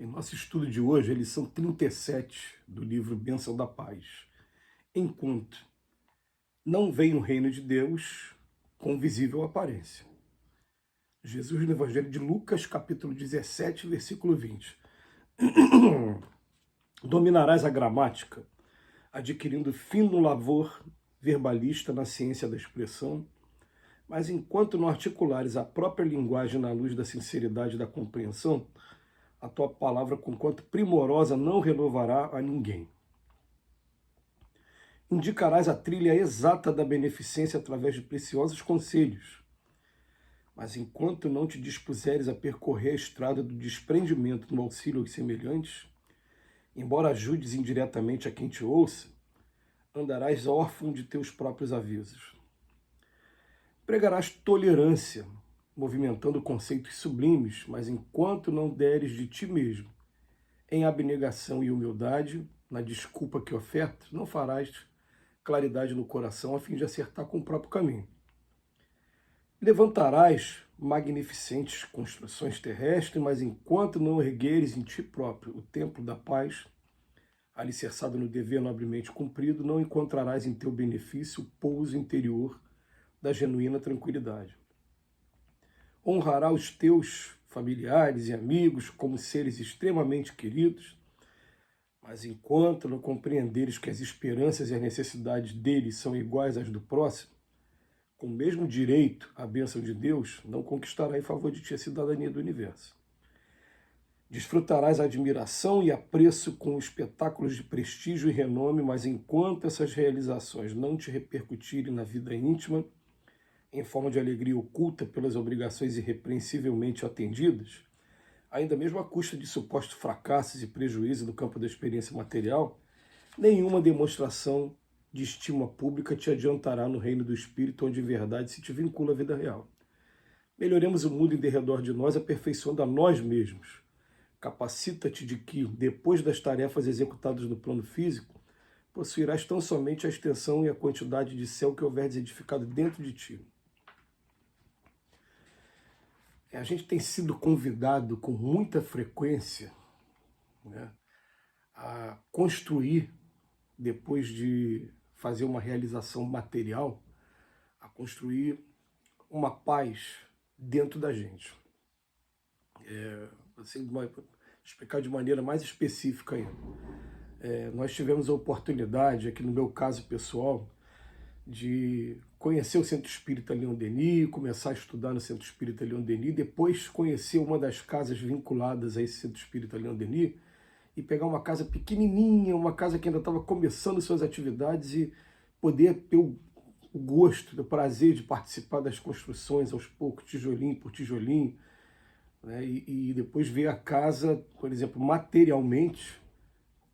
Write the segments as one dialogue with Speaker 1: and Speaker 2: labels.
Speaker 1: Em nosso estudo de hoje, a lição 37 do livro Bênção da Paz. Enquanto não vem o reino de Deus com visível aparência. Jesus no Evangelho de Lucas, capítulo 17, versículo 20. Dominarás a gramática, adquirindo fino lavor verbalista na ciência da expressão, mas enquanto não articulares a própria linguagem na luz da sinceridade e da compreensão, a tua palavra, conquanto primorosa, não renovará a ninguém. Indicarás a trilha exata da beneficência através de preciosos conselhos, mas enquanto não te dispuseres a percorrer a estrada do desprendimento no auxílio aos semelhantes, embora ajudes indiretamente a quem te ouça, andarás órfão de teus próprios avisos. Pregarás tolerância, movimentando conceitos sublimes, mas enquanto não deres de ti mesmo, em abnegação e humildade, na desculpa que ofertas, não farás claridade no coração a fim de acertar com o próprio caminho. Levantarás magnificentes construções terrestres, mas enquanto não ergueres em ti próprio o templo da paz, alicerçado no dever nobremente cumprido, não encontrarás em teu benefício o pouso interior da genuína tranquilidade. Honrará os teus familiares e amigos como seres extremamente queridos, mas enquanto não compreenderes que as esperanças e as necessidades deles são iguais às do próximo, com o mesmo direito à bênção de Deus, não conquistará em favor de ti a cidadania do universo. Desfrutarás a admiração e apreço com espetáculos de prestígio e renome, mas enquanto essas realizações não te repercutirem na vida íntima, em forma de alegria oculta pelas obrigações irrepreensivelmente atendidas, ainda mesmo à custa de supostos fracassos e prejuízos no campo da experiência material, nenhuma demonstração de estima pública te adiantará no reino do Espírito, onde em verdade se te vincula à vida real. Melhoremos o mundo em derredor de nós, aperfeiçoando a nós mesmos. Capacita-te de que, depois das tarefas executadas no plano físico, possuirás tão somente a extensão e a quantidade de céu que houveres edificado dentro de ti. A gente tem sido convidado com muita frequência, né, a construir, depois de fazer uma realização material, a construir uma paz dentro da gente. Assim, explicar de maneira mais específica ainda. Nós tivemos a oportunidade, aqui no meu caso pessoal, de conhecer o Centro Espírita Leon Denis, começar a estudar no Centro Espírita Leon Denis, depois conhecer uma das casas vinculadas a esse Centro Espírita Leon Denis e pegar uma casa pequenininha, uma casa que ainda estava começando suas atividades e poder ter o gosto, o prazer de participar das construções aos poucos, tijolinho por tijolinho, né? E depois ver a casa, por exemplo, materialmente,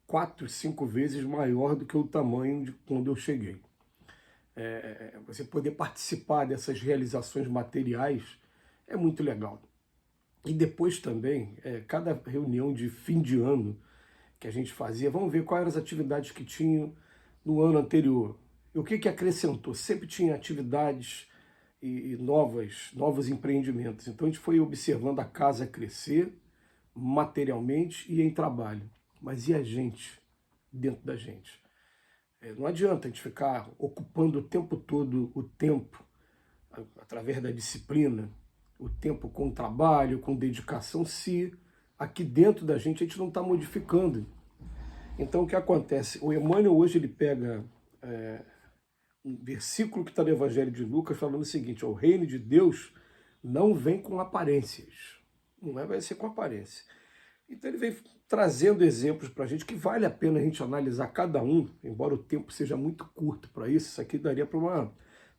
Speaker 1: 4, 5 vezes maior do que o tamanho de quando eu cheguei. Você poder participar dessas realizações materiais é muito legal. E depois também, cada reunião de fim de ano que a gente fazia, vamos ver quais eram as atividades que tinham no ano anterior. E o que acrescentou? Sempre tinha atividades e novos empreendimentos. Então a gente foi observando a casa crescer materialmente e em trabalho. Mas e a gente, dentro da gente? Não adianta a gente ficar ocupando o tempo todo o tempo, através da disciplina, o tempo com trabalho, com dedicação, se aqui dentro da gente a gente não está modificando. Então o que acontece? O Emmanuel hoje ele pega um versículo que está no Evangelho de Lucas falando o seguinte: o reino de Deus não vem com aparências, não vai ser com aparência. Então ele vem trazendo exemplos para a gente que vale a pena a gente analisar cada um, embora o tempo seja muito curto para isso aqui daria para uma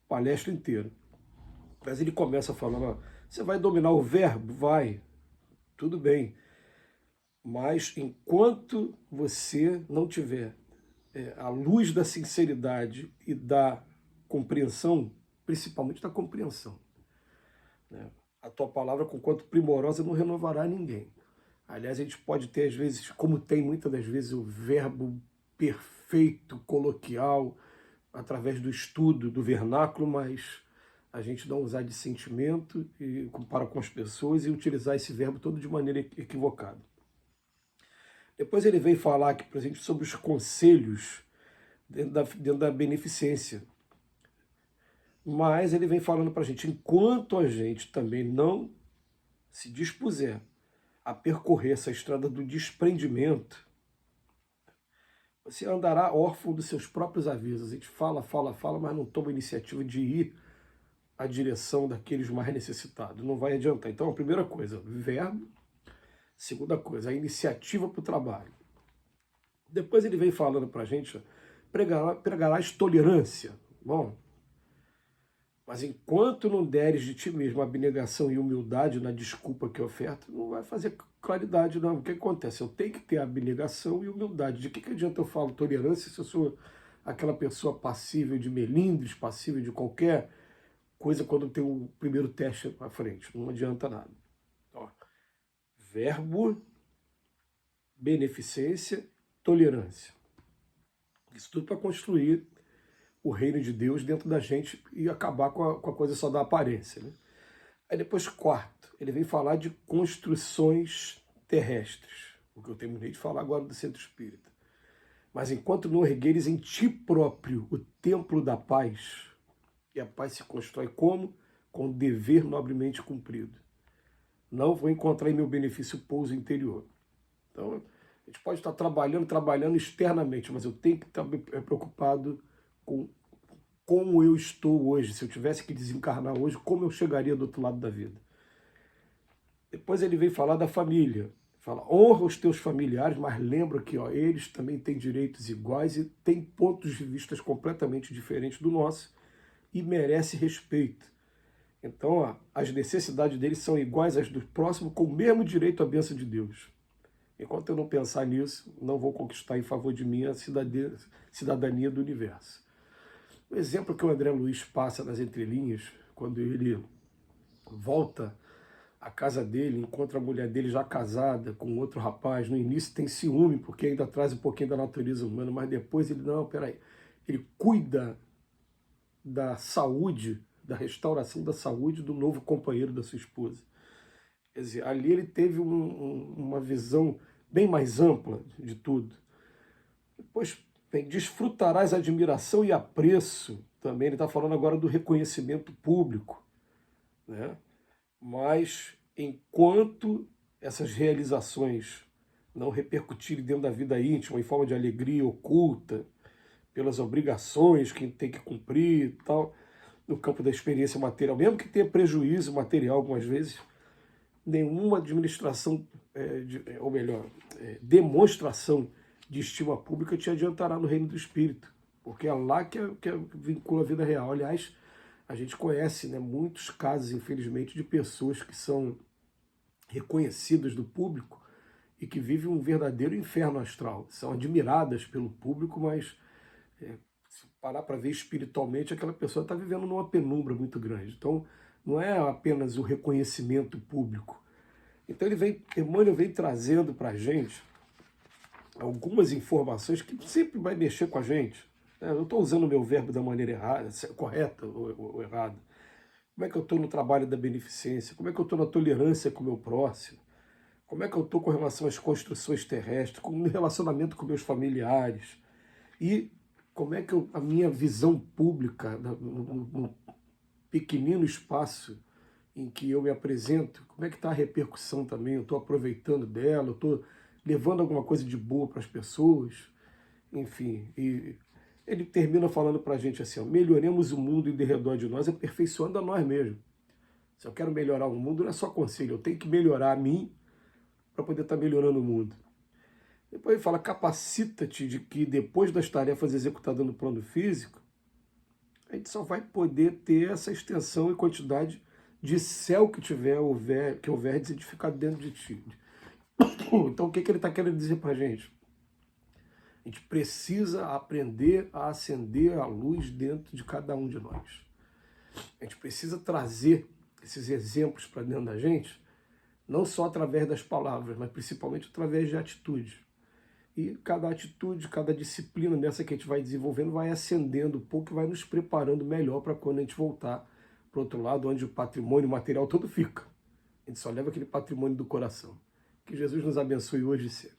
Speaker 1: palestra inteira. Mas ele começa falando, você vai dominar o verbo? Vai, tudo bem. Mas enquanto você não tiver a luz da sinceridade e da compreensão, principalmente da compreensão, né, a tua palavra, conquanto primorosa, não renovará ninguém. Aliás, a gente pode ter, às vezes, como tem muitas das vezes, o verbo perfeito, coloquial, através do estudo do vernáculo, mas a gente não usar de sentimento para com as pessoas e utilizar esse verbo todo de maneira equivocada. Depois ele vem falar aqui, por exemplo, sobre os conselhos dentro da beneficência. Mas ele vem falando para a gente, enquanto a gente também não se dispuser a percorrer essa estrada do desprendimento, você andará órfão dos seus próprios avisos. A gente fala, mas não toma iniciativa de ir à direção daqueles mais necessitados. Não vai adiantar. Então, a primeira coisa, verbo. Segunda coisa, a iniciativa para o trabalho. Depois ele vem falando para a gente, pregarás tolerância. Bom, mas enquanto não deres de ti mesmo abnegação e humildade na desculpa que oferta, não vai fazer claridade não. O que acontece? Eu tenho que ter abnegação e humildade. De que adianta eu falo tolerância se eu sou aquela pessoa passível de melindres, passível de qualquer coisa quando tem o primeiro teste à frente? Não adianta nada. Ó, verbo, beneficência, tolerância. Isso tudo para construir o reino de Deus dentro da gente e acabar com a coisa só da aparência. Né? Aí depois, quarto, ele vem falar de construções terrestres, o que eu terminei de falar agora do centro espírita. Mas enquanto não ergueres em ti próprio o templo da paz, e a paz se constrói como? Com o dever nobremente cumprido. Não vou encontrar em meu benefício pouso interior. Então, a gente pode estar trabalhando externamente, mas eu tenho que estar preocupado com como eu estou hoje. Se eu tivesse que desencarnar hoje, como eu chegaria do outro lado da vida? Depois ele vem falar da família. Fala, honra os teus familiares, mas lembra que eles também têm direitos iguais e têm pontos de vista completamente diferentes do nosso e merece respeito. Então, as necessidades deles são iguais às do próximo, com o mesmo direito à bênção de Deus. Enquanto eu não pensar nisso, não vou conquistar em favor de mim a cidadania do universo. O exemplo que o André Luiz passa nas entrelinhas, quando ele volta à casa dele, encontra a mulher dele já casada com outro rapaz, no início tem ciúme, porque ainda traz um pouquinho da natureza humana, mas depois ele, não, peraí, ele cuida da saúde, da restauração da saúde do novo companheiro da sua esposa. Quer dizer, ali ele teve uma visão bem mais ampla de tudo. Depois, desfrutarás admiração e apreço também. Ele está falando agora do reconhecimento público. Né? Mas, enquanto essas realizações não repercutirem dentro da vida íntima, em forma de alegria oculta, pelas obrigações que tem que cumprir e tal, no campo da experiência material, mesmo que tenha prejuízo material algumas vezes, nenhuma administração, ou melhor, demonstração de estima pública te adiantará no reino do Espírito, porque é lá que vincula a vida real. Aliás, a gente conhece, né, muitos casos, infelizmente, de pessoas que são reconhecidas do público e que vivem um verdadeiro inferno astral. São admiradas pelo público, mas se parar para ver espiritualmente, aquela pessoa está vivendo numa penumbra muito grande. Então, não é apenas o reconhecimento público. Então, Emmanuel vem trazendo para a gente algumas informações que sempre vai mexer com a gente. Eu não estou usando o meu verbo da maneira errada, correta ou errada. Como é que eu estou no trabalho da beneficência? Como é que eu estou na tolerância com o meu próximo? Como é que eu estou com relação às construções terrestres, com o relacionamento com meus familiares? E como é que a minha visão pública, no pequenino espaço em que eu me apresento, como é que está a repercussão também? Eu estou aproveitando dela, eu estou levando alguma coisa de boa para as pessoas? Enfim, e ele termina falando para a gente assim, melhoremos o mundo em redor de nós, aperfeiçoando a nós mesmos. Se eu quero melhorar o mundo, não é só conselho, eu tenho que melhorar a mim para poder estar melhorando o mundo. Depois ele fala, capacita-te de que depois das tarefas executadas no plano físico, a gente só vai poder ter essa extensão e quantidade de céu que houver desedificado dentro de ti. Então o que ele está querendo dizer para a gente? A gente precisa aprender a acender a luz dentro de cada um de nós. A gente precisa trazer esses exemplos para dentro da gente, não só através das palavras, mas principalmente através de atitudes. E cada atitude, cada disciplina dessa que a gente vai desenvolvendo vai acendendo um pouco e vai nos preparando melhor para quando a gente voltar para o outro lado, onde o patrimônio material todo fica. A gente só leva aquele patrimônio do coração. Que Jesus nos abençoe hoje e sempre.